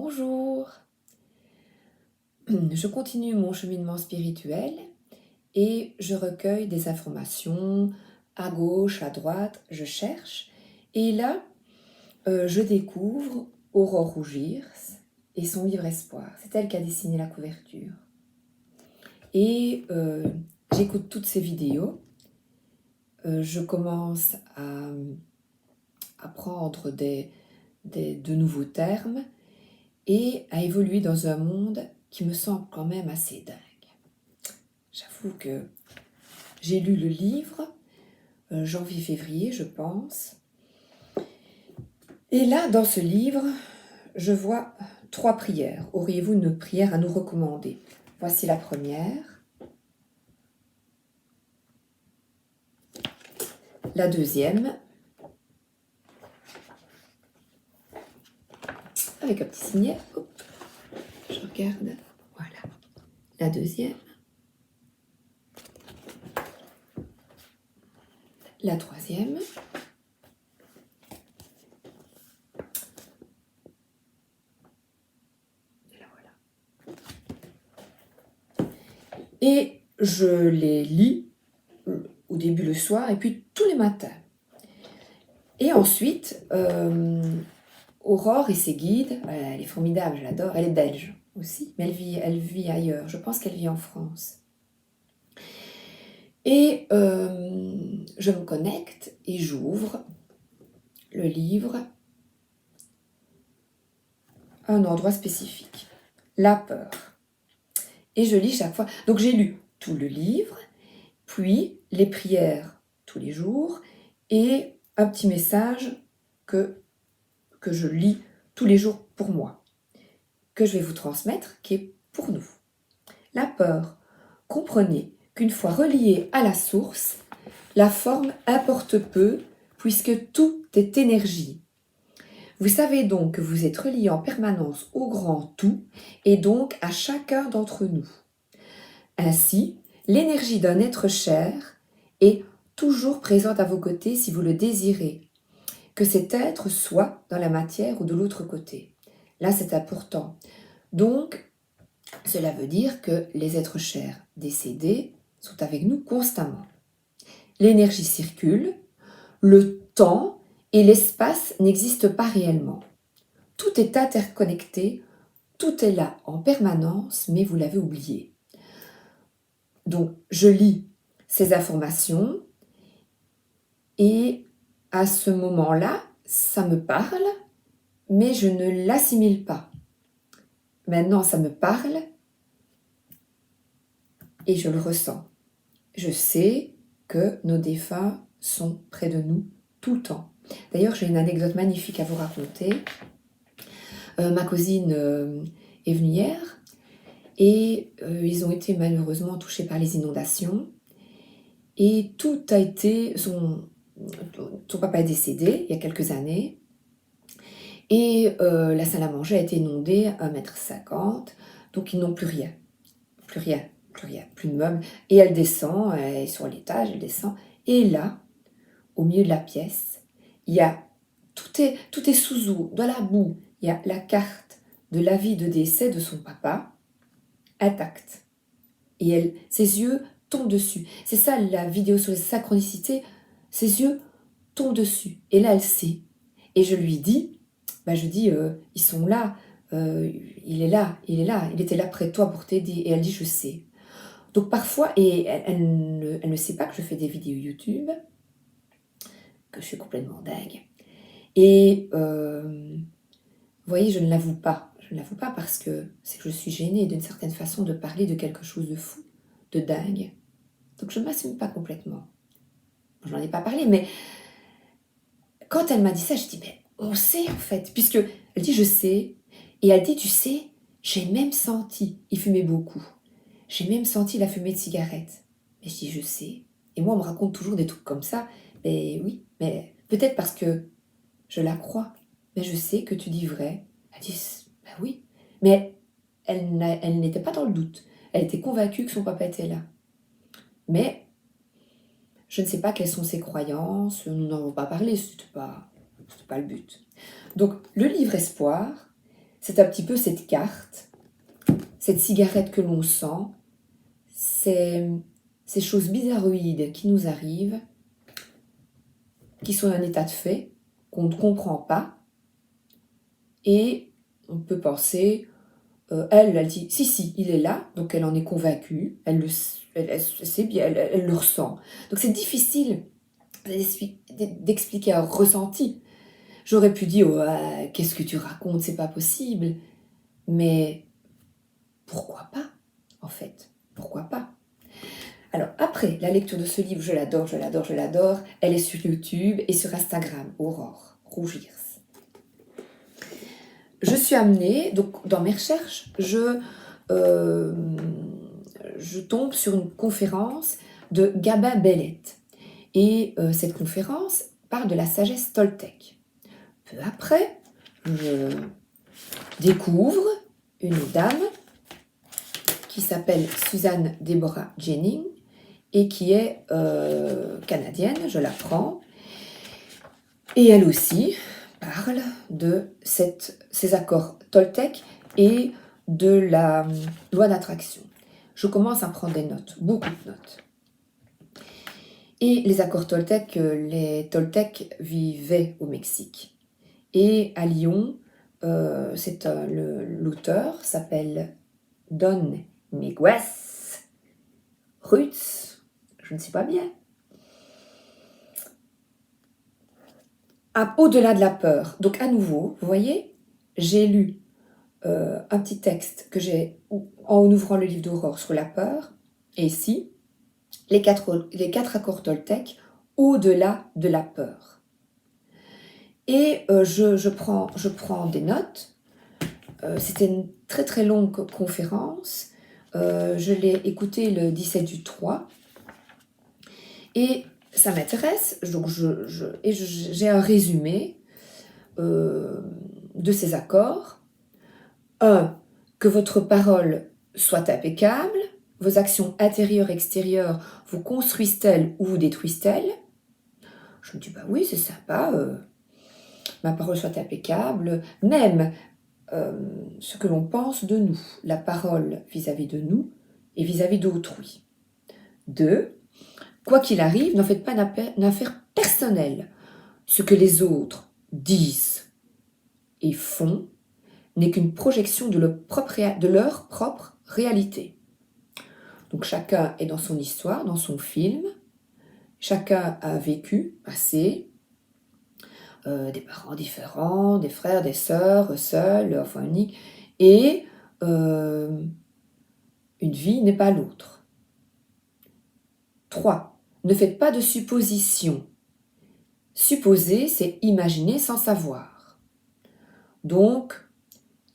Bonjour, je continue mon cheminement spirituel et je recueille des informations à gauche, à droite, je cherche. Et là, je découvre Aurore Rougirs et son livre Espoir. C'est elle qui a dessiné la couverture. Et j'écoute toutes ces vidéos. Je commence à apprendre de nouveaux termes et à évoluer dans un monde qui me semble quand même assez dingue. J'avoue que j'ai lu le livre, janvier-février, je pense. Et là, dans ce livre, je vois 3 prières. Auriez-vous une prière à nous recommander? Voici la première. La deuxième. Avec un petit signet. Hop, je regarde. Voilà. La deuxième. La troisième. Et la voilà. Et je les lis au début le soir et puis tous les matins. Et ensuite, Aurore et ses guides, elle est formidable, je l'adore, elle est belge aussi, mais elle vit ailleurs, je pense qu'elle vit en France. Et je me connecte et j'ouvre le livre à un endroit spécifique, la peur. Et je lis chaque fois. Donc j'ai lu tout le livre, puis les prières tous les jours et un petit message que je lis tous les jours pour moi, que je vais vous transmettre, qui est pour nous. La peur. Comprenez qu'une fois reliée à la source, la forme importe peu, puisque tout est énergie. Vous savez donc que vous êtes relié en permanence au grand tout, et donc à chacun d'entre nous. Ainsi, l'énergie d'un être cher est toujours présente à vos côtés si vous le désirez, que cet être soit dans la matière ou de l'autre côté. Là, c'est important. Donc, cela veut dire que les êtres chers décédés sont avec nous constamment. L'énergie circule, le temps et l'espace n'existent pas réellement. Tout est interconnecté, tout est là en permanence, mais vous l'avez oublié. Donc, je lis ces informations et à ce moment-là, ça me parle, mais je ne l'assimile pas. Maintenant, ça me parle et je le ressens. Je sais que nos défunts sont près de nous tout le temps. D'ailleurs, j'ai une anecdote magnifique à vous raconter. Ma cousine est venue hier et ils ont été malheureusement touchés par les inondations. Et tout a été... Son papa est décédé il y a quelques années. Et la salle à manger a été inondée à 1,50 m. Donc ils n'ont plus rien. Plus rien. Plus de meubles. Et elle descend, elle est sur l'étage, elle descend. Et là, au milieu de la pièce, il y a... Tout est sous eau, dans la boue. Il y a la carte de l'avis de décès de son papa, intacte. Et ses yeux tombent dessus. C'est ça la vidéo sur les synchronicités. Ses yeux tombent dessus. Et là, elle sait. Et je lui dis, ils sont là. Il est là. Il était là près de toi pour t'aider. Et elle dit, je sais. Donc parfois, et elle ne sait pas que je fais des vidéos YouTube, que je suis complètement dingue. Et vous voyez, je ne l'avoue pas. Je ne l'avoue pas parce que c'est que je suis gênée d'une certaine façon de parler de quelque chose de fou, de dingue. Donc je ne m'assume pas complètement. Je n'en ai pas parlé, mais quand elle m'a dit ça, je dis, mais on sait en fait. Puisque elle dit, je sais. Et elle dit, tu sais, j'ai même senti, il fumait beaucoup. J'ai même senti la fumée de cigarette. Mais je dis, je sais. Et moi, on me raconte toujours des trucs comme ça. Mais oui, mais peut-être parce que je la crois. Mais je sais que tu dis vrai. Elle dit, ben oui. Mais elle n'était pas dans le doute. Elle était convaincue que son papa était là. Mais je ne sais pas quelles sont ses croyances. Nous n'en avons pas parlé. C'était pas le but. Donc, le livre Espoir, c'est un petit peu cette carte, cette cigarette que l'on sent, ces choses bizarroïdes qui nous arrivent, qui sont un état de fait, qu'on ne comprend pas, et on peut penser, elle dit, si, il est là, donc elle en est convaincue, elle sait bien, elle le ressent. Donc c'est difficile d'expliquer un ressenti. J'aurais pu dire, ouais, qu'est-ce que tu racontes, c'est pas possible. Mais pourquoi pas, en fait? Pourquoi pas? Alors, après la lecture de ce livre, je l'adore, elle est sur YouTube et sur Instagram, Aurore Rougirs. Je suis amenée, donc dans mes recherches, je tombe sur une conférence de Gabin Bellette. Et cette conférence parle de la sagesse toltèque. Peu après, je découvre une dame qui s'appelle Suzanne Deborah Jennings et qui est canadienne, je l'apprends. Et elle aussi parle de ces accords toltèques et de la loi d'attraction. Je commence à prendre des notes, beaucoup de notes. Et les accords toltèques, les Toltecs vivaient au Mexique. Et à Lyon, l'auteur s'appelle Don Miguel Ruiz, je ne sais pas bien. Au-delà de la peur. Donc à nouveau, vous voyez, j'ai lu un petit texte que j'ai en ouvrant le livre d'Aurore sur la peur. Et ici, les quatre accords Toltecs au-delà de la peur. Et je prends des notes. C'était une très très longue conférence. Je l'ai écoutée le 17/3. Et ça m'intéresse. Donc j'ai un résumé de ces accords. 1. Que votre parole soit impeccable. Vos actions intérieures et extérieures vous construisent-elles ou vous détruisent-elles? Je me dis, bah oui, c'est sympa. Ma parole soit impeccable. Même ce que l'on pense de nous, la parole vis-à-vis de nous et vis-à-vis d'autrui. 2. Quoi qu'il arrive, n'en faites pas une affaire personnelle. Ce que les autres disent et font n'est qu'une projection de leur propre réalité. Donc chacun est dans son histoire, dans son film. Chacun a vécu, passé, des parents différents, des frères, des sœurs, seuls, enfin uniques. Et une vie n'est pas l'autre. 3. Ne faites pas de suppositions. Supposer, c'est imaginer sans savoir. Donc,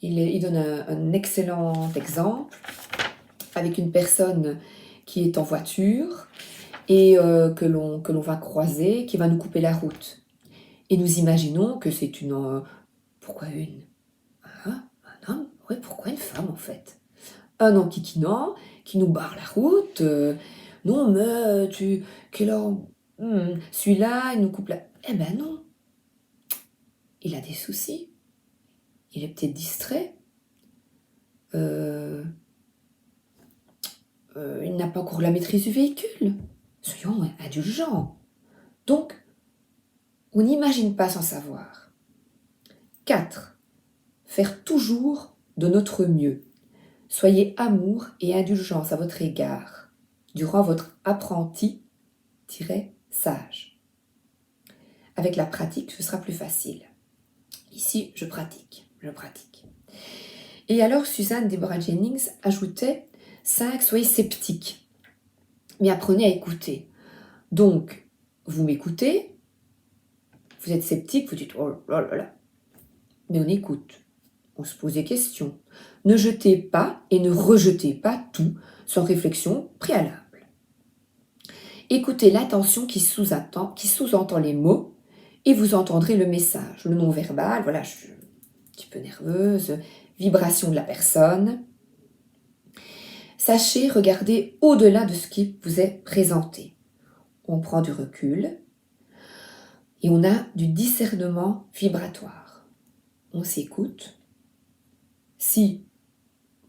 il donne un excellent exemple avec une personne qui est en voiture et que l'on va croiser, qui va nous couper la route. Et nous imaginons que c'est une... pourquoi une? Un homme? Oui, pourquoi une femme en fait? Un enquiquinant qui nous barre la route. Non, mais celui-là, il nous coupe la... Eh ben non. Il a des soucis. Il est peut-être distrait. Il n'a pas encore la maîtrise du véhicule. Soyons indulgents. Donc, on n'imagine pas sans savoir. 4. Faire toujours de notre mieux. Soyez amour et indulgence à votre égard durant votre apprenti-sage. Avec la pratique, ce sera plus facile. Ici, je pratique. Et alors, Suzanne Deborah Jennings ajoutait 5. Soyez sceptiques, mais apprenez à écouter. Donc, vous m'écoutez, vous êtes sceptique, vous dites oh là là, mais on écoute, on se pose des questions. Ne jetez pas et ne rejetez pas tout sans réflexion préalable. Écoutez l'intention qui sous-entend les mots et vous entendrez le message, le non-verbal, voilà, je suis un petit peu nerveuse, vibration de la personne. Sachez regarder au-delà de ce qui vous est présenté. On prend du recul et on a du discernement vibratoire. On s'écoute Si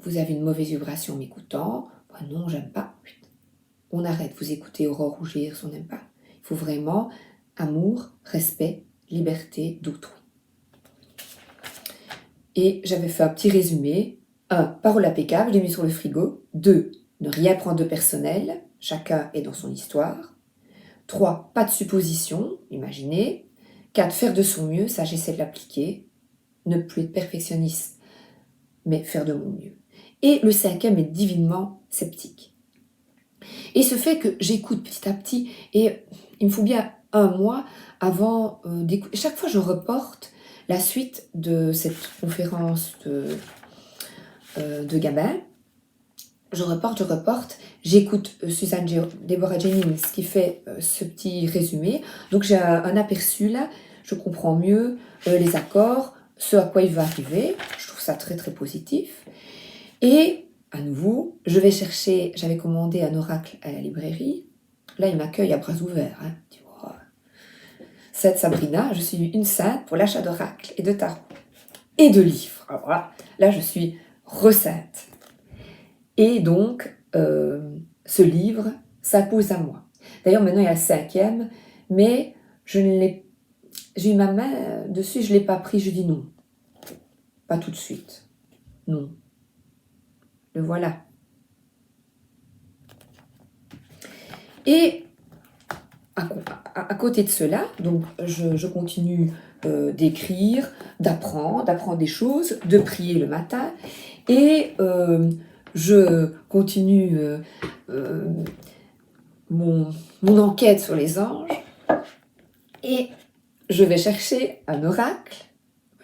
vous avez une mauvaise vibration en m'écoutant, ben non, j'aime pas, on arrête, vous écoutez Aurore rougir, on n'aime pas. Il faut vraiment amour, respect, liberté d'autrui. Et j'avais fait un petit résumé. 1. Parole impeccable, je l'ai mis sur le frigo. 2. Ne rien prendre de personnel, chacun est dans son histoire. 3. Pas de supposition, imaginez. 4. Faire de son mieux, ça j'essaie de l'appliquer. Ne plus être perfectionniste, mais faire de mon mieux. Et le 5e est divinement sceptique. Et ce fait que j'écoute petit à petit, et il me faut bien un mois avant d'écouter. Chaque fois, je reporte la suite de cette conférence de Gabin. Je reporte. J'écoute Suzanne Deborah Jennings qui fait ce petit résumé. Donc j'ai un aperçu là, je comprends mieux les accords, ce à quoi il va arriver. Je trouve ça très très positif. Et à nouveau, je vais chercher, j'avais commandé un oracle à la librairie. Là, il m'accueille à bras ouverts. Hein. Cette Sabrina, je suis une sainte pour l'achat d'oracles et de tarot et de livres. Alors là, je suis resainte. Et donc, ce livre s'impose à moi. D'ailleurs, maintenant, il y a le 5e, mais j'ai eu ma main dessus, je ne l'ai pas pris. Je dis non, pas tout de suite. Non. Le voilà. Et à côté de cela, donc je continue d'écrire, d'apprendre des choses, de prier le matin, et je continue mon enquête sur les anges, et je vais chercher un oracle.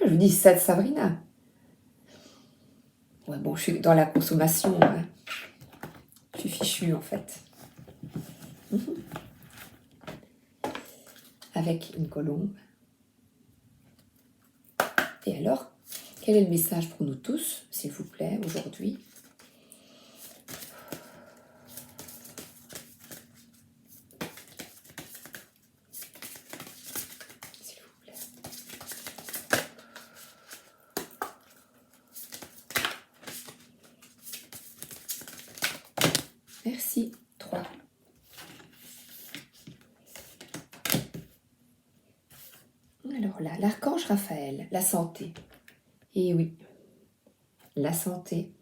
Je dis ça de Sabrina. Ouais, bon, je suis dans la consommation, hein. Je suis fichue en fait. Avec une colombe. Et alors, quel est le message pour nous tous, s'il vous plaît, aujourd'hui? S'il vous plaît. Merci. 3. Alors là, l'archange Raphaël, la santé. Et oui, la santé.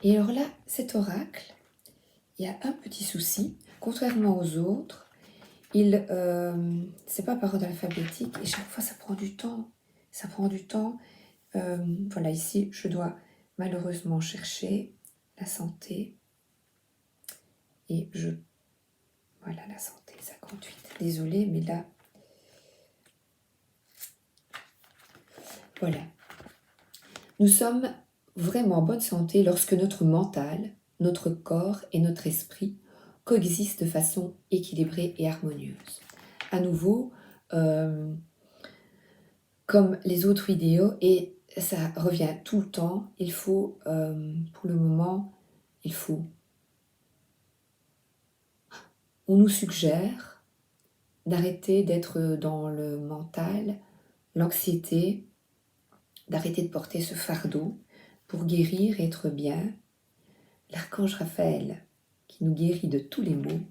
Et alors là, cet oracle, il y a un petit souci. Contrairement aux autres, c'est pas par ordre alphabétique et chaque fois ça prend du temps. Ça prend du temps. Voilà, ici, je dois malheureusement chercher la santé. Et voilà, la santé, 58. Désolée, mais là... Voilà. Nous sommes vraiment en bonne santé lorsque notre mental, notre corps et notre esprit coexistent de façon équilibrée et harmonieuse. À nouveau, comme les autres vidéos, et ça revient tout le temps, il faut, pour le moment, on nous suggère d'arrêter d'être dans le mental, l'anxiété, d'arrêter de porter ce fardeau pour guérir et être bien. L'archange Raphaël, qui nous guérit de tous les maux,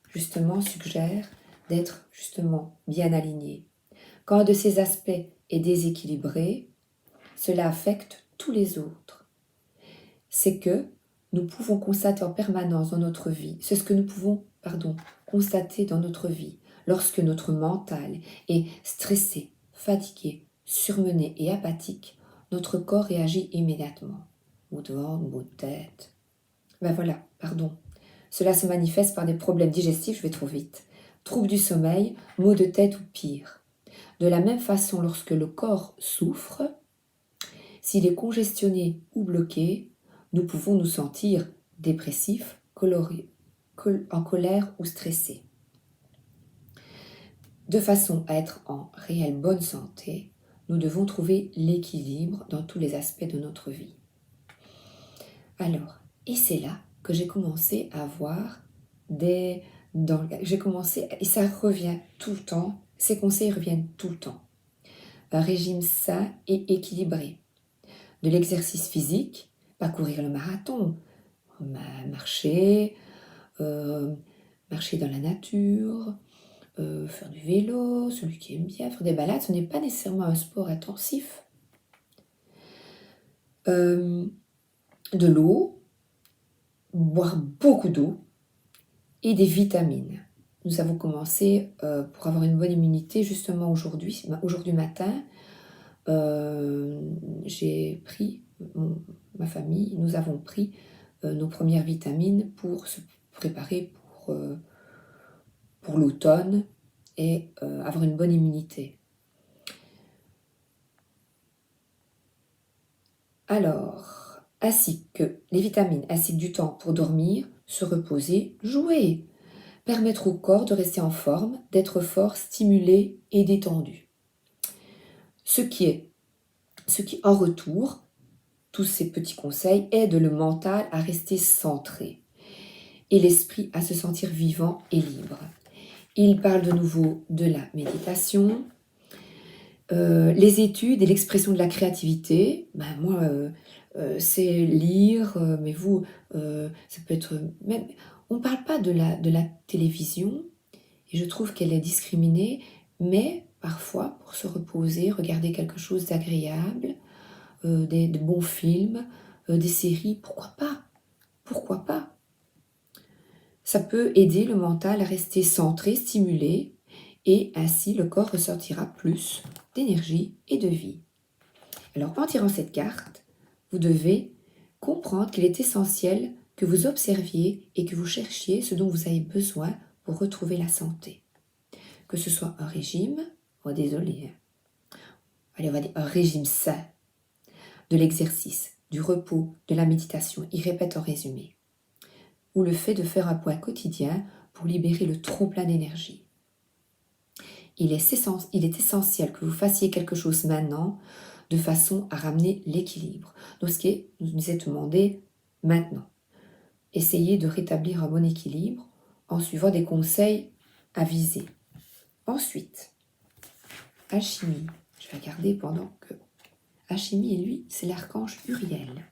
justement suggère d'être justement bien aligné. Quand un de ces aspects est déséquilibré, cela affecte tous les autres. C'est que nous pouvons constater en permanence dans notre vie, c'est ce que nous pouvons, constater dans notre vie, lorsque notre mental est stressé, fatigué, surmené et apathique, notre corps réagit immédiatement. Maux de ventre, maux de tête. Cela se manifeste par des problèmes digestifs, je vais trop vite. Troubles du sommeil, maux de tête ou pire. De la même façon, lorsque le corps souffre, s'il est congestionné ou bloqué, nous pouvons nous sentir dépressifs, en colère ou stressés. De façon à être en réelle bonne santé, nous devons trouver l'équilibre dans tous les aspects de notre vie. Alors, et c'est là que j'ai commencé à voir et ça revient tout le temps, ces conseils reviennent tout le temps. un régime sain et équilibré. De l'exercice physique, parcourir le marathon, marcher, marcher dans la nature, faire du vélo, celui qui aime bien faire des balades, ce n'est pas nécessairement un sport intensif. De l'eau, boire beaucoup d'eau et des vitamines. Nous avons commencé pour avoir une bonne immunité justement aujourd'hui matin. J'ai pris, ma famille, nous avons pris nos premières vitamines pour se préparer pour l'automne et avoir une bonne immunité. Alors, ainsi que les vitamines, ainsi que du temps pour dormir, se reposer, jouer. Permettre au corps de rester en forme, d'être fort, stimulé et détendu. Ce qui en retour, tous ces petits conseils aident le mental à rester centré et l'esprit à se sentir vivant et libre. Il parle de nouveau de la méditation, les études et l'expression de la créativité. Moi, c'est lire, mais vous, ça peut être même... On ne parle pas de la télévision, et je trouve qu'elle est discriminée, mais parfois, pour se reposer, regarder quelque chose d'agréable, de bons films, des séries, pourquoi pas? Pourquoi pas? Ça peut aider le mental à rester centré, stimulé, et ainsi le corps ressortira plus d'énergie et de vie. Alors en tirant cette carte, vous devez comprendre qu'il est essentiel que vous observiez et que vous cherchiez ce dont vous avez besoin pour retrouver la santé. Que ce soit un régime, oh désolé, allez on va dire un régime sain, de l'exercice, du repos, de la méditation, il répète en résumé, ou le fait de faire un point quotidien pour libérer le trop-plein d'énergie. Il est essentiel que vous fassiez quelque chose maintenant de façon à ramener l'équilibre. Donc ce qui nous est demandé maintenant. Essayez de rétablir un bon équilibre en suivant des conseils avisés. Ensuite, Alchimie. Je vais regarder pendant que... Alchimie, lui, c'est l'archange Uriel.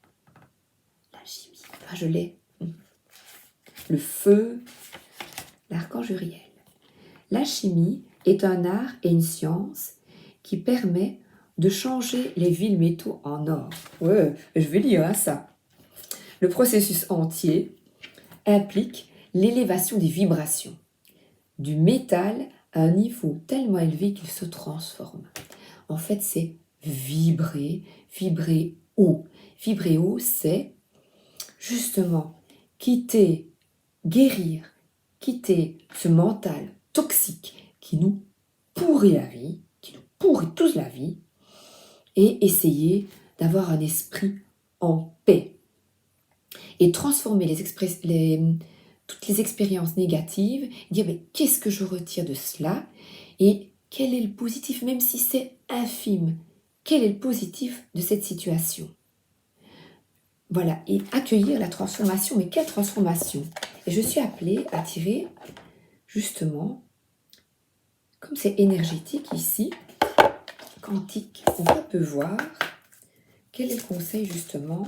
L'alchimie, je l'ai. Le feu, l'archange Uriel. L'alchimie est un art et une science qui permet de changer les vils métaux en or. Ouais, je vais lire ça. Le processus entier implique l'élévation des vibrations du métal à un niveau tellement élevé qu'il se transforme. En fait, c'est vibrer haut. Vibrer haut, c'est justement guérir, quitter ce mental toxique qui nous pourrit la vie, qui nous pourrit tous la vie, et essayer d'avoir un esprit en paix. Et transformer toutes les expériences négatives, et dire mais qu'est-ce que je retire de cela et quel est le positif, même si c'est infime, quel est le positif de cette situation? Voilà, et accueillir la transformation, mais quelle transformation? Et je suis appelée à tirer justement, comme c'est énergétique ici, quantique, on peut voir quel est le conseil justement,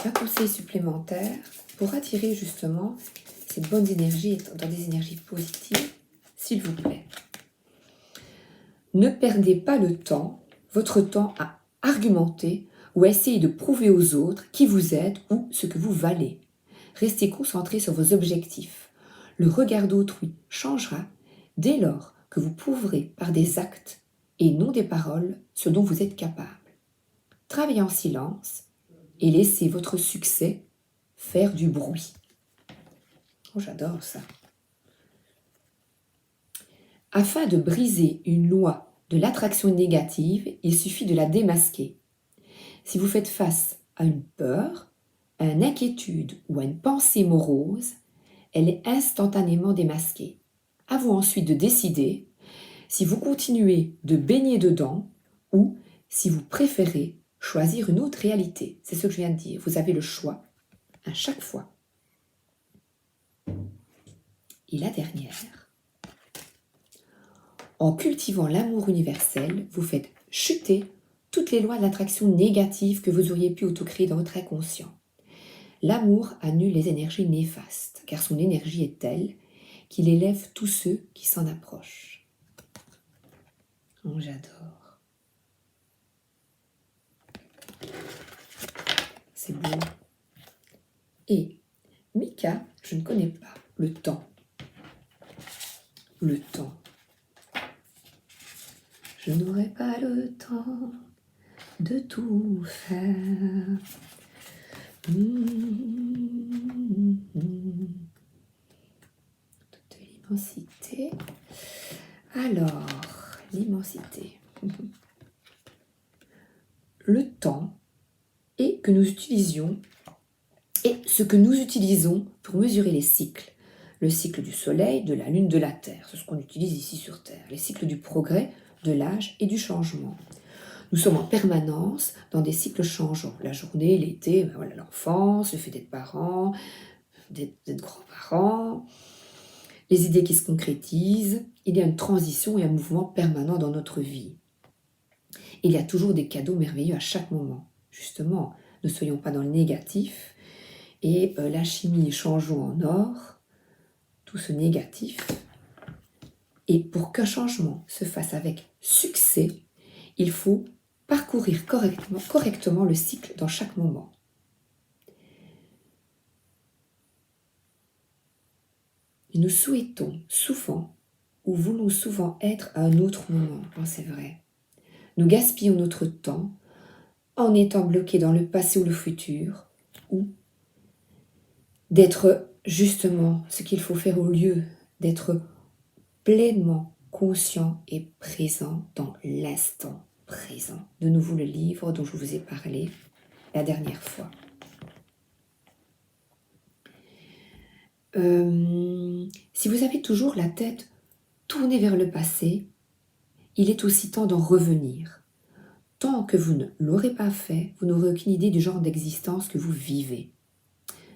un conseil supplémentaire pour attirer justement ces bonnes énergies dans des énergies positives, s'il vous plaît. Ne perdez pas votre temps à argumenter ou à essayer de prouver aux autres qui vous êtes ou ce que vous valez. Restez concentré sur vos objectifs. Le regard d'autrui changera dès lors que vous prouverez par des actes et non des paroles ce dont vous êtes capable. Travaillez en silence et laissez votre succès faire du bruit. Oh, j'adore ça. Afin de briser une loi de l'attraction négative, il suffit de la démasquer. Si vous faites face à une peur, à une inquiétude ou à une pensée morose, elle est instantanément démasquée. À vous ensuite de décider si vous continuez de baigner dedans ou si vous préférez choisir une autre réalité. C'est ce que je viens de dire. Vous avez le choix à chaque fois. Et la dernière. En cultivant l'amour universel, vous faites chuter toutes les lois de l'attraction négatives que vous auriez pu autocréer dans votre inconscient. L'amour annule les énergies néfastes, car son énergie est telle qu'il élève tous ceux qui s'en approchent. Oh, j'adore. C'est beau. Et Mika, je ne connais pas le temps. Le temps. Je n'aurai pas le temps de tout faire. Toute l'immensité. Alors, l'immensité. Le temps et que nous utilisions et ce que nous utilisons pour mesurer les cycles. Le cycle du soleil, de la lune, de la terre. C'est ce qu'on utilise ici sur Terre. Les cycles du progrès, de l'âge et du changement. Nous sommes en permanence dans des cycles changeants. La journée, l'été, voilà, l'enfance, le fait d'être parents, d'être grands-parents, les idées qui se concrétisent. Il y a une transition et un mouvement permanent dans notre vie. Il y a toujours des cadeaux merveilleux à chaque moment. Justement, ne soyons pas dans le négatif. Et l'alchimie changeons en or, tout ce négatif. Et pour qu'un changement se fasse avec succès, il faut parcourir correctement le cycle dans chaque moment. Et nous souhaitons souvent, ou voulons souvent être à un autre moment, c'est vrai. Nous gaspillons notre temps en étant bloqués dans le passé ou le futur, ou d'être justement ce qu'il faut faire au lieu d'être pleinement conscient et présent dans l'instant présent. De nouveau le livre dont je vous ai parlé la dernière fois. Si vous avez toujours la tête tournée vers le passé, il est aussi temps d'en revenir. Tant que vous ne l'aurez pas fait, vous n'aurez aucune idée du genre d'existence que vous vivez.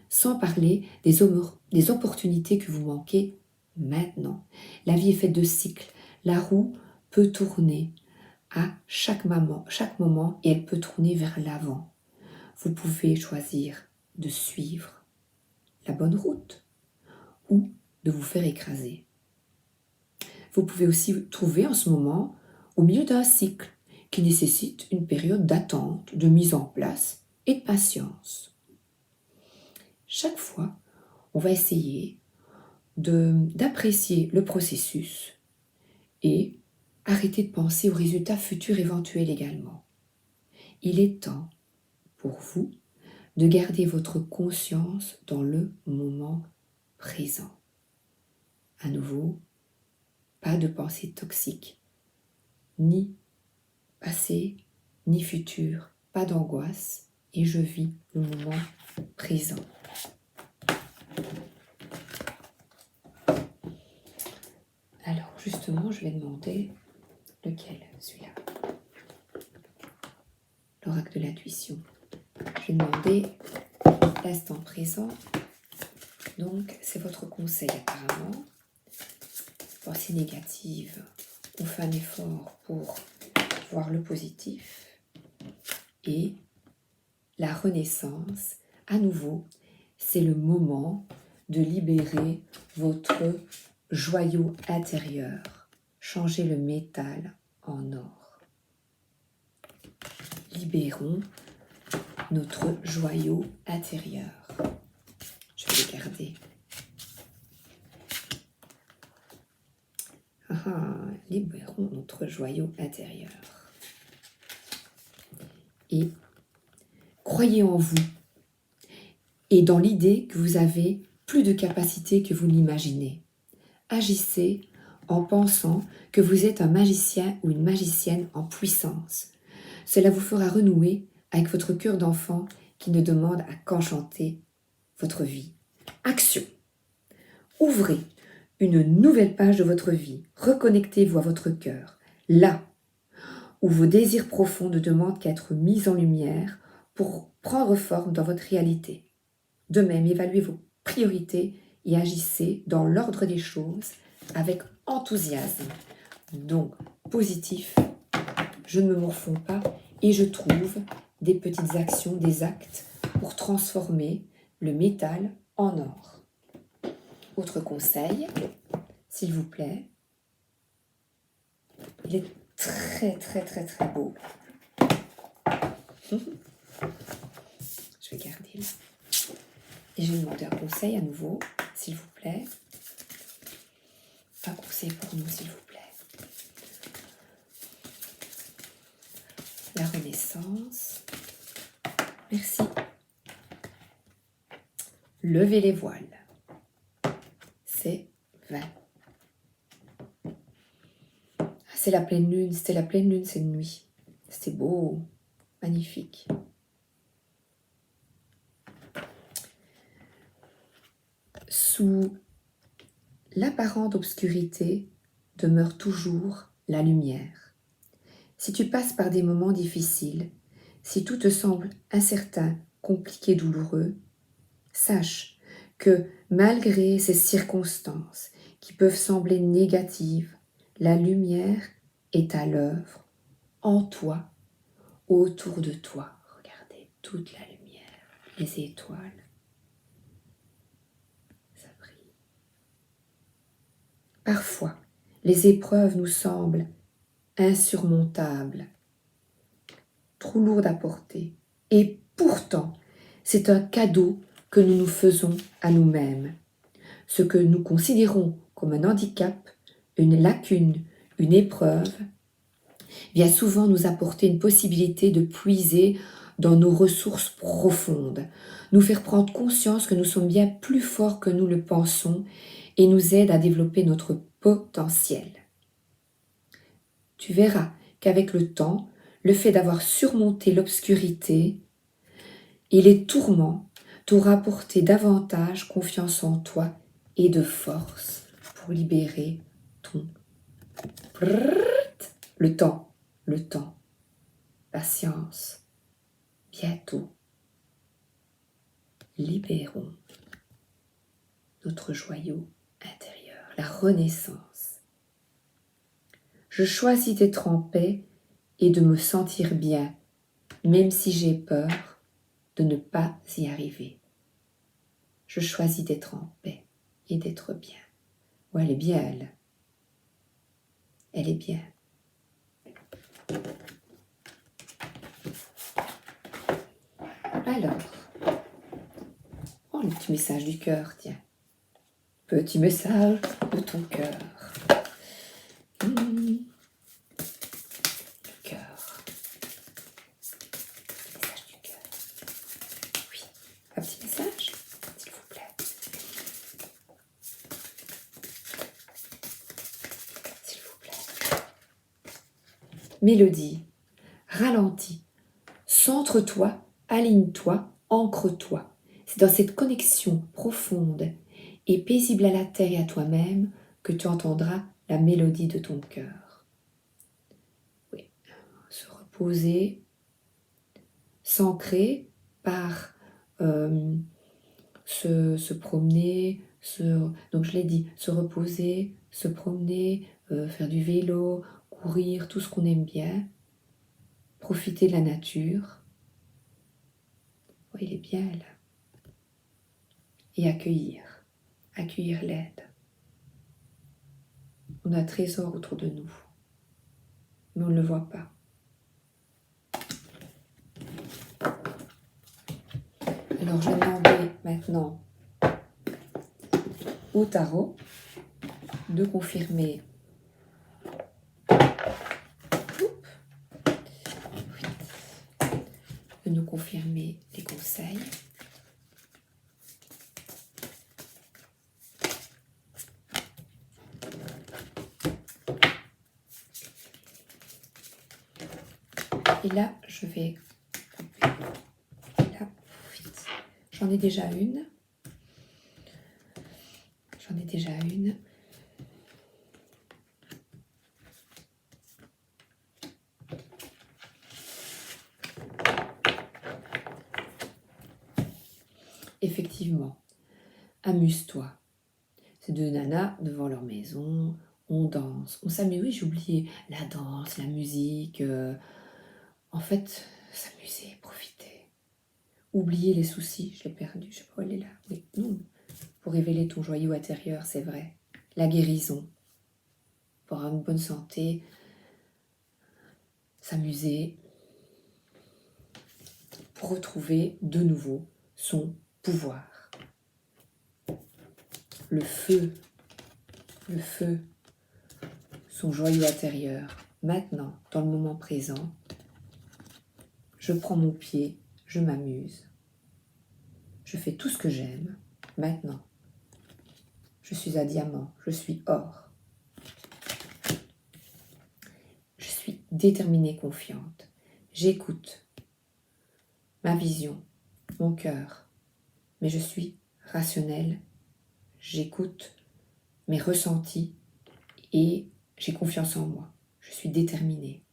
Sans parler des opportunités que vous manquez maintenant. La vie est faite de cycles. La roue peut tourner à chaque moment et elle peut tourner vers l'avant. Vous pouvez choisir de suivre la bonne route ou de vous faire écraser. Vous pouvez aussi vous trouver en ce moment au milieu d'un cycle qui nécessite une période d'attente, de mise en place et de patience. Chaque fois, on va essayer d'apprécier le processus et arrêter de penser aux résultats futurs éventuels également. Il est temps pour vous de garder votre conscience dans le moment présent. À nouveau, pas de pensée toxique, ni passé, ni futur, pas d'angoisse, et je vis le moment présent. Alors justement, je vais demander lequel, celui-là. L'oracle de l'intuition. Je vais demander l'instant présent. Donc, c'est votre conseil apparemment. Pensée négative, on fait un effort pour voir le positif. Et la renaissance, à nouveau, c'est le moment de libérer votre joyau intérieur. Changez le métal en or. Libérons notre joyau intérieur. Je vais le garder. Libérons notre joyau intérieur. Et croyez en vous et dans l'idée que vous avez plus de capacité que vous l'imaginez. Agissez en pensant que vous êtes un magicien ou une magicienne en puissance. Cela vous fera renouer avec votre cœur d'enfant qui ne demande à qu'enchanter votre vie. Action. Ouvrez une nouvelle page de votre vie. Reconnectez-vous à votre cœur. Là où vos désirs profonds ne demandent qu'à être mis en lumière pour prendre forme dans votre réalité. De même, évaluez vos priorités et agissez dans l'ordre des choses avec enthousiasme. Donc, positif, je ne me morfonds pas et je trouve des petites actions, des actes pour transformer le métal en or. Autre conseil, s'il vous plaît, il est très très très très beau. Je vais garder là. Et je vais demander un conseil à nouveau, s'il vous plaît. Un conseil pour nous, s'il vous plaît. La Renaissance. Merci. Levez les voiles. C'est 20. C'est la pleine lune, c'était la pleine lune cette nuit. C'était beau, magnifique. Sous l'apparente obscurité demeure toujours la lumière. Si tu passes par des moments difficiles, si tout te semble incertain, compliqué, douloureux, sache que malgré ces circonstances qui peuvent sembler négatives, la lumière est à l'œuvre en toi, autour de toi. Regardez toute la lumière, les étoiles. Ça brille. Parfois, les épreuves nous semblent insurmontables, trop lourdes à porter. Et pourtant, c'est un cadeau que nous nous faisons à nous-mêmes. Ce que nous considérons comme un handicap, une lacune, une épreuve, vient souvent nous apporter une possibilité de puiser dans nos ressources profondes, nous faire prendre conscience que nous sommes bien plus forts que nous le pensons et nous aide à développer notre potentiel. Tu verras qu'avec le temps, le fait d'avoir surmonté l'obscurité et les tourments t'aura apporté davantage confiance en toi et de force pour libérer ton le temps, patience. Bientôt, libérons notre joyau intérieur, la renaissance. Je choisis d'être en paix et de me sentir bien, même si j'ai peur de ne pas y arriver. Je choisis d'être en paix et d'être bien. Oh, elle est bien, elle. Elle est bien. Alors, oh, le petit message du cœur, tiens. Petit message de ton cœur. Le cœur. Message du cœur. Oui, un petit message, s'il vous plaît. S'il vous plaît. Mélodie, ralentis, centre-toi, aligne-toi, ancre-toi. C'est dans cette connexion profonde et paisible à la terre et à toi-même que tu entendras la mélodie de ton cœur. Oui, se reposer, s'ancrer par se promener, donc je l'ai dit, se reposer, se promener, faire du vélo, courir, tout ce qu'on aime bien, profiter de la nature. Oui, il est bien là. Et accueillir l'aide. On a un trésor autour de nous, mais on ne le voit pas. Alors je vais demander maintenant au tarot de confirmer de nous confirmer les conseils. Et là, je vais... Là, vite. J'en ai déjà une. Effectivement, amuse-toi. Ces deux nanas devant leur maison, on danse, on s'amuse. Oui, j'ai oublié la danse, la musique. En fait, s'amuser, profiter. Oublier les soucis, je l'ai perdu, je sais pas où elle est là. Oui, non. Pour révéler ton joyau intérieur, c'est vrai. La guérison. Pour avoir une bonne santé, s'amuser. Pour retrouver de nouveau son pouvoir. Le feu, son joyau intérieur. Maintenant, dans le moment présent, je prends mon pied, je m'amuse. Je fais tout ce que j'aime. Maintenant, je suis un diamant, je suis or. Je suis déterminée, confiante. J'écoute ma vision, mon cœur. Mais je suis rationnelle. J'écoute mes ressentis et j'ai confiance en moi. Je suis déterminée.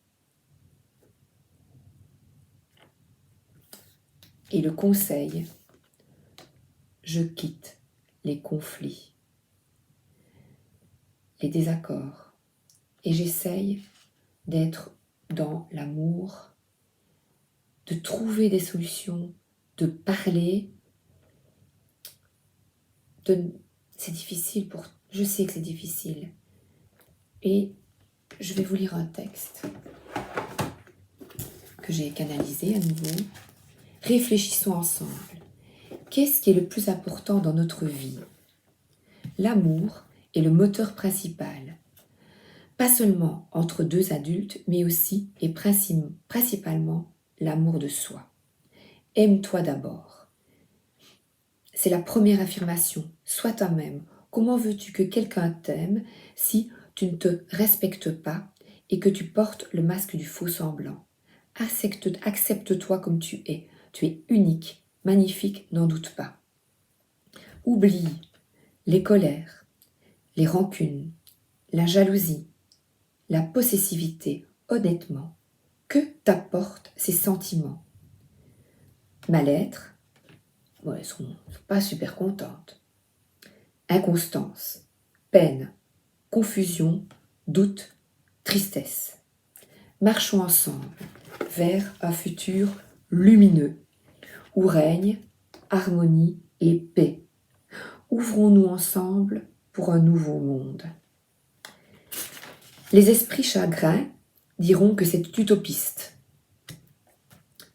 Et le conseil, je quitte les conflits, les désaccords. Et j'essaye d'être dans l'amour, de trouver des solutions, de parler. C'est difficile je sais que c'est difficile. Et je vais vous lire un texte que j'ai canalisé à nouveau. Réfléchissons ensemble. Qu'est-ce qui est le plus important dans notre vie? L'amour est le moteur principal. Pas seulement entre deux adultes, mais aussi et principalement l'amour de soi. Aime-toi d'abord. C'est la première affirmation. Sois toi-même. Comment veux-tu que quelqu'un t'aime si tu ne te respectes pas et que tu portes le masque du faux semblant? Accepte-toi comme tu es. Tu es unique, magnifique, n'en doute pas. Oublie les colères, les rancunes, la jalousie, la possessivité. Honnêtement, que t'apportent ces sentiments? Mal-être, bon, elles sont pas super contentes. Inconstance, peine, confusion, doute, tristesse. Marchons ensemble vers un futur lumineux où règne harmonie et paix. Ouvrons-nous ensemble pour un nouveau monde. Les esprits chagrins diront que c'est utopiste.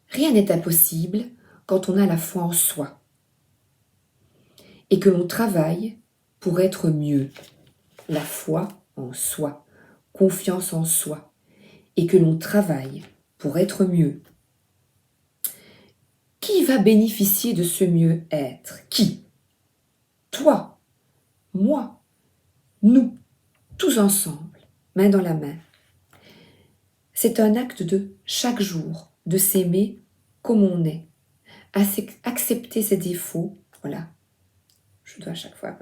Rien n'est impossible quand on a la foi en soi et que l'on travaille pour être mieux. La foi en soi, confiance en soi et que l'on travaille pour être mieux. Qui va bénéficier de ce mieux-être? Qui? Toi, moi, nous, tous ensemble, main dans la main. C'est un acte de chaque jour, de s'aimer comme on est, accepter ses défauts, voilà, je dois à chaque fois,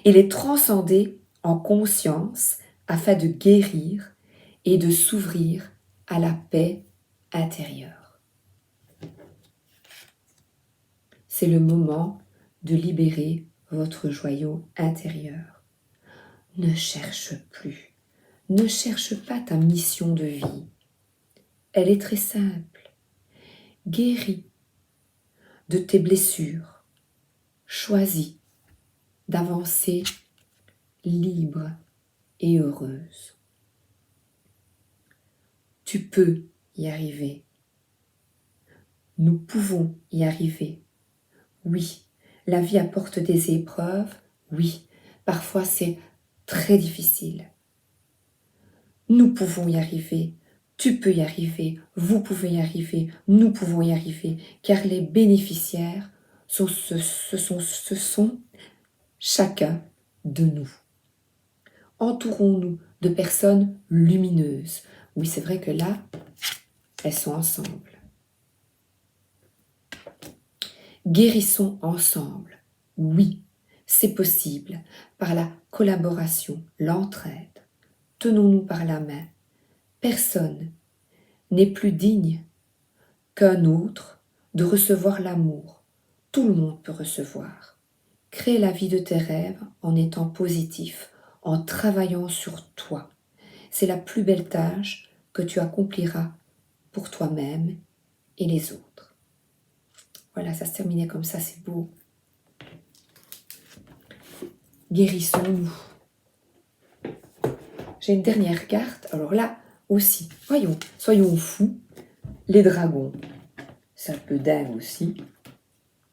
et les transcender en conscience afin de guérir et de s'ouvrir à la paix intérieure. C'est le moment de libérer votre joyau intérieur. Ne cherche plus, ne cherche pas ta mission de vie. Elle est très simple. Guéris de tes blessures. Choisis d'avancer libre et heureuse. Tu peux y arriver. Nous pouvons y arriver. Oui, la vie apporte des épreuves. Oui, parfois c'est très difficile. Nous pouvons y arriver. Tu peux y arriver. Vous pouvez y arriver. Nous pouvons y arriver. Car les bénéficiaires ce sont chacun de nous. Entourons-nous de personnes lumineuses. Oui, c'est vrai que là, elles sont ensemble. Guérissons ensemble. Oui, c'est possible par la collaboration, l'entraide. Tenons-nous par la main. Personne n'est plus digne qu'un autre de recevoir l'amour. Tout le monde peut recevoir. Crée la vie de tes rêves en étant positif, en travaillant sur toi. C'est la plus belle tâche que tu accompliras pour toi-même et les autres. Voilà, ça se terminait comme ça, c'est beau. Guérissons-nous. J'ai une dernière carte. Alors là aussi, voyons, soyons fous. Les dragons. C'est un peu dingue aussi.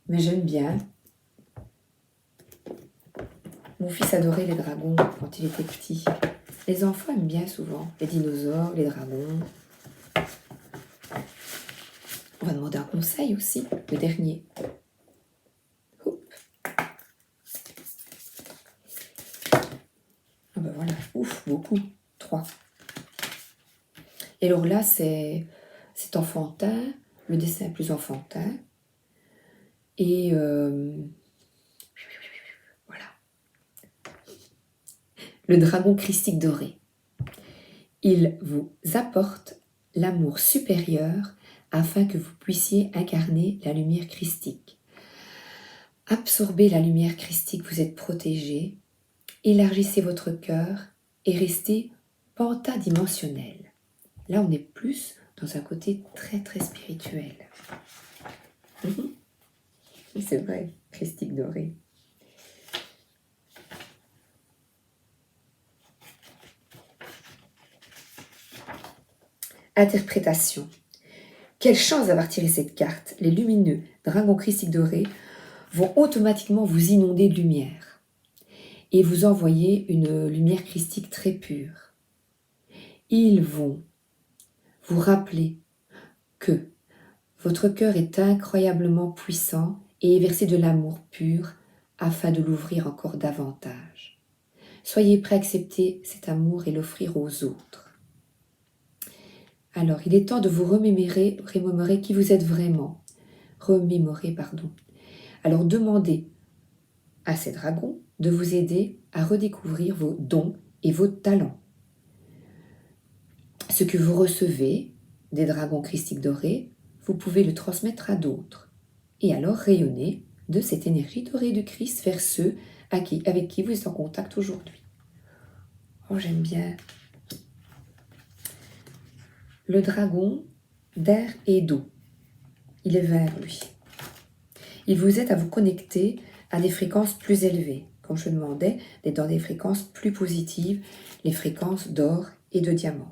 Mais j'aime bien. Mon fils adorait les dragons quand il était petit. Les enfants aiment bien souvent les dinosaures, les dragons. On va demander un conseil aussi, le dernier. Hop. Ah ben voilà, ouf, beaucoup. 3. Et alors là, c'est enfantin, le dessin est plus enfantin. Et voilà. Le dragon christique doré. Il vous apporte l'amour supérieur afin que vous puissiez incarner la lumière christique. Absorbez la lumière christique, vous êtes protégé. Élargissez votre cœur et restez pentadimensionnel. Là, on est plus dans un côté très très spirituel. C'est vrai, christique doré. Interprétation. Quelle chance d'avoir tiré cette carte. Les lumineux dragons christiques dorés vont automatiquement vous inonder de lumière et vous envoyer une lumière christique très pure. Ils vont vous rappeler que votre cœur est incroyablement puissant et versé de l'amour pur afin de l'ouvrir encore davantage. Soyez prêts à accepter cet amour et l'offrir aux autres. Alors, il est temps de vous remémorer qui vous êtes vraiment. Alors, demandez à ces dragons de vous aider à redécouvrir vos dons et vos talents. Ce que vous recevez des dragons christiques dorés, vous pouvez le transmettre à d'autres. Et alors rayonner de cette énergie dorée du Christ vers ceux avec qui vous êtes en contact aujourd'hui. Oh, j'aime bien. Le dragon d'air et d'eau. Il est vert, lui. Il vous aide à vous connecter à des fréquences plus élevées. Comme je demandais, d'être dans des fréquences plus positives, les fréquences d'or et de diamant.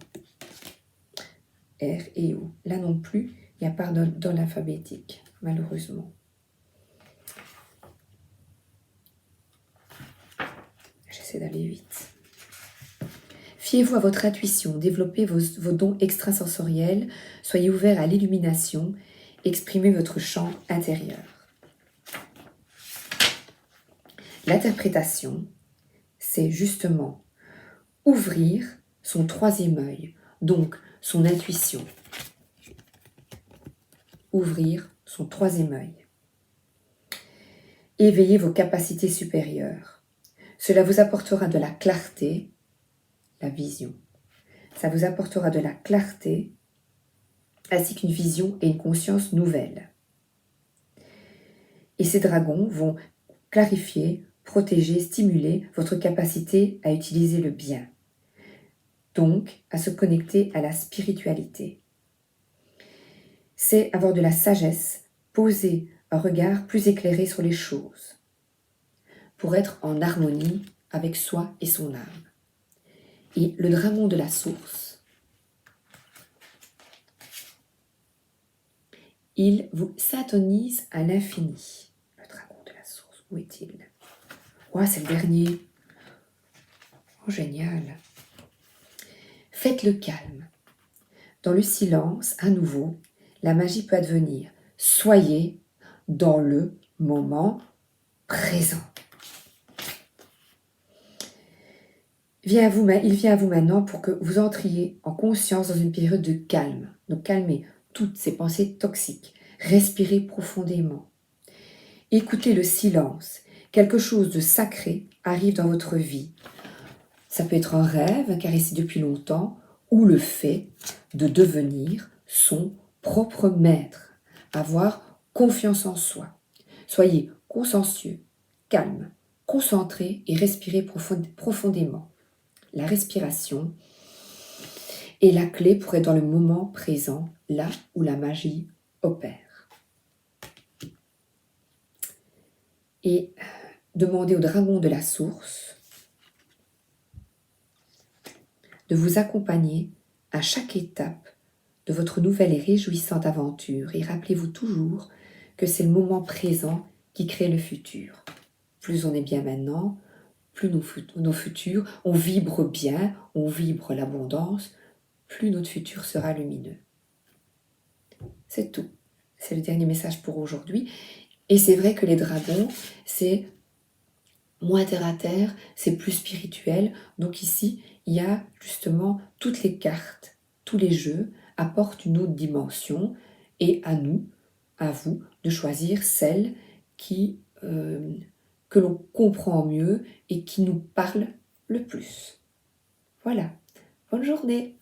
R et O. Là non plus, il n'y a pas dans l'alphabétique, malheureusement. J'essaie d'aller vite. Fiez-vous à votre intuition, développez vos dons extrasensoriels, soyez ouvert à l'illumination, exprimez votre champ intérieur. L'interprétation, c'est justement ouvrir son troisième œil, donc son intuition. Ouvrir son troisième œil. Éveillez vos capacités supérieures. Cela vous apportera de la clarté, la vision. Ça vous apportera de la clarté, ainsi qu'une vision et une conscience nouvelle. Et ces dragons vont clarifier, protéger, stimuler votre capacité à utiliser le bien. Donc, à se connecter à la spiritualité. C'est avoir de la sagesse, poser un regard plus éclairé sur les choses, pour être en harmonie avec soi et son âme. Et le dragon de la source, il vous syntonise à l'infini. Le dragon de la source, où est-il? Oh, c'est le dernier. Oh, génial. Faites le calme. Dans le silence, à nouveau, la magie peut advenir. Soyez dans le moment présent. Il vient à vous maintenant pour que vous entriez en conscience dans une période de calme. Donc calmez toutes ces pensées toxiques. Respirez profondément. Écoutez le silence. Quelque chose de sacré arrive dans votre vie. Ça peut être un rêve caressé depuis longtemps ou le fait de devenir son propre maître. Avoir confiance en soi. Soyez consciencieux, calme, concentré et respirez profondément. la respiration et la clé pour être dans le moment présent, là où la magie opère. Et demandez au dragon de la source de vous accompagner à chaque étape de votre nouvelle et réjouissante aventure. Et rappelez-vous toujours que c'est le moment présent qui crée le futur. Plus on est bien maintenant, plus nos futurs, on vibre bien, on vibre l'abondance, plus notre futur sera lumineux. C'est tout. C'est le dernier message pour aujourd'hui. Et c'est vrai que les dragons, c'est moins terre à terre, c'est plus spirituel. Donc ici, il y a justement toutes les cartes, tous les jeux apportent une autre dimension. Et à nous, à vous, de choisir celle que l'on comprend mieux et qui nous parle le plus. Voilà. Bonne journée!